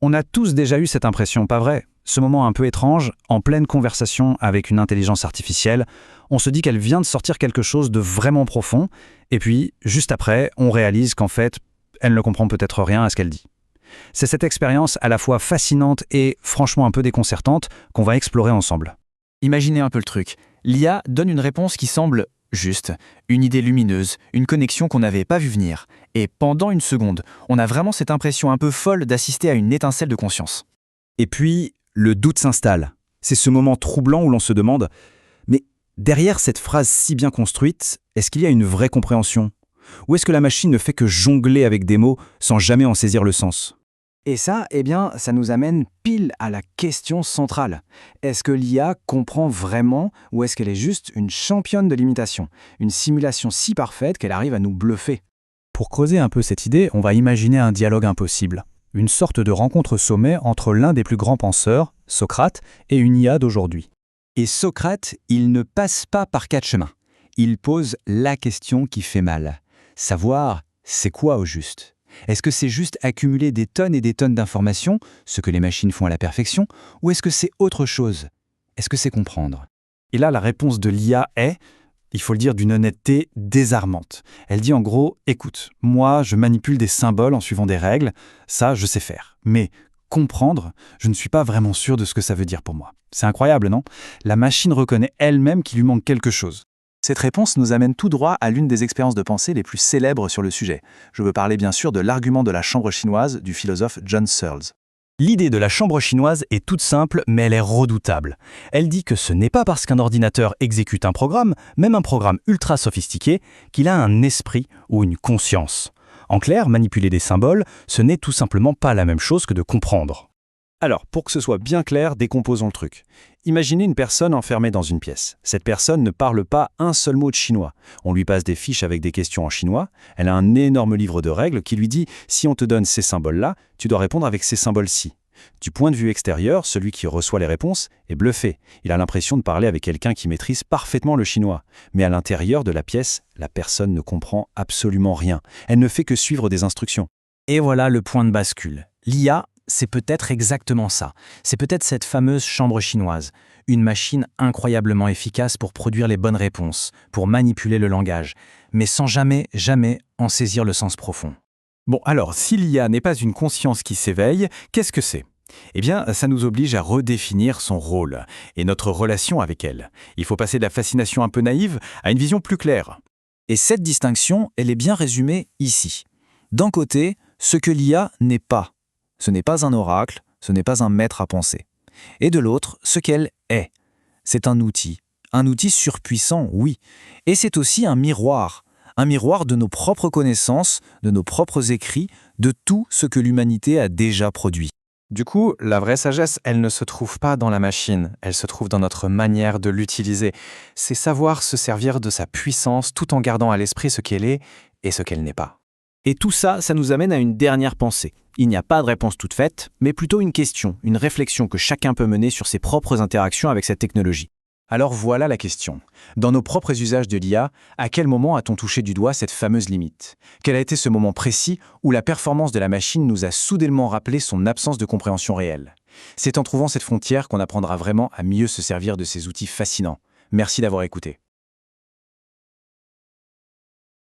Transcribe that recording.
On a tous déjà eu cette impression, pas vrai? Ce moment un peu étrange, en pleine conversation avec une intelligence artificielle, on se dit qu'elle vient de sortir quelque chose de vraiment profond, et puis, juste après, on réalise qu'en fait, elle ne comprend peut-être rien à ce qu'elle dit. C'est cette expérience à la fois fascinante et franchement un peu déconcertante qu'on va explorer ensemble. Imaginez un peu le truc. L'IA donne une réponse qui semble juste, une idée lumineuse, une connexion qu'on n'avait pas vue venir. Et pendant une seconde, on a vraiment cette impression un peu folle d'assister à une étincelle de conscience. Et puis, le doute s'installe. C'est ce moment troublant où l'on se demande « Mais derrière cette phrase si bien construite, est-ce qu'il y a une vraie compréhension ? Ou est-ce que la machine ne fait que jongler avec des mots sans jamais en saisir le sens ?» Et ça, ça nous amène pile à la question centrale. Est-ce que l'IA comprend vraiment ou est-ce qu'elle est juste une championne de l'imitation, une simulation si parfaite qu'elle arrive à nous bluffer? Pour creuser un peu cette idée, on va imaginer un dialogue impossible. Une sorte de rencontre sommet entre l'un des plus grands penseurs, Socrate, et une IA d'aujourd'hui. Et Socrate, il ne passe pas par quatre chemins. Il pose la question qui fait mal. Savoir, c'est quoi au juste? Est-ce que c'est juste accumuler des tonnes et des tonnes d'informations, ce que les machines font à la perfection, ou est-ce que c'est autre chose? Est-ce que c'est comprendre? Et là, la réponse de l'IA est, il faut le dire, d'une honnêteté désarmante. Elle dit en gros, écoute, moi, je manipule des symboles en suivant des règles, ça, je sais faire. Mais comprendre, je ne suis pas vraiment sûr de ce que ça veut dire pour moi. C'est incroyable, non? La machine reconnaît elle-même qu'il lui manque quelque chose. Cette réponse nous amène tout droit à l'une des expériences de pensée les plus célèbres sur le sujet. Je veux parler bien sûr de l'argument de la chambre chinoise du philosophe John Searle. L'idée de la chambre chinoise est toute simple, mais elle est redoutable. Elle dit que ce n'est pas parce qu'un ordinateur exécute un programme, même un programme ultra sophistiqué, qu'il a un esprit ou une conscience. En clair, manipuler des symboles, ce n'est tout simplement pas la même chose que de comprendre. Alors, pour que ce soit bien clair, décomposons le truc. Imaginez une personne enfermée dans une pièce. Cette personne ne parle pas un seul mot de chinois. On lui passe des fiches avec des questions en chinois. Elle a un énorme livre de règles qui lui dit « Si on te donne ces symboles-là, tu dois répondre avec ces symboles-ci ». Du point de vue extérieur, celui qui reçoit les réponses est bluffé. Il a l'impression de parler avec quelqu'un qui maîtrise parfaitement le chinois. Mais à l'intérieur de la pièce, la personne ne comprend absolument rien. Elle ne fait que suivre des instructions. Et voilà le point de bascule. L'IA, c'est peut-être exactement ça. C'est peut-être cette fameuse chambre chinoise. Une machine incroyablement efficace pour produire les bonnes réponses, pour manipuler le langage, mais sans jamais en saisir le sens profond. Bon, alors, si l'IA n'est pas une conscience qui s'éveille, qu'est-ce que c'est? Eh bien, ça nous oblige à redéfinir son rôle et notre relation avec elle. Il faut passer de la fascination un peu naïve à une vision plus claire. Et cette distinction, elle est bien résumée ici. D'un côté, ce que l'IA n'est pas. Ce n'est pas un oracle, ce n'est pas un maître à penser. Et de l'autre, ce qu'elle est. C'est un outil surpuissant, oui. Et c'est aussi un miroir de nos propres connaissances, de nos propres écrits, de tout ce que l'humanité a déjà produit. Du coup, la vraie sagesse, elle ne se trouve pas dans la machine, elle se trouve dans notre manière de l'utiliser. C'est savoir se servir de sa puissance tout en gardant à l'esprit ce qu'elle est et ce qu'elle n'est pas. Et tout ça, ça nous amène à une dernière pensée. Il n'y a pas de réponse toute faite, mais plutôt une question, une réflexion que chacun peut mener sur ses propres interactions avec cette technologie. Alors voilà la question. Dans nos propres usages de l'IA, à quel moment a-t-on touché du doigt cette fameuse limite? Quel a été ce moment précis où la performance de la machine nous a soudainement rappelé son absence de compréhension réelle? C'est en trouvant cette frontière qu'on apprendra vraiment à mieux se servir de ces outils fascinants. Merci d'avoir écouté.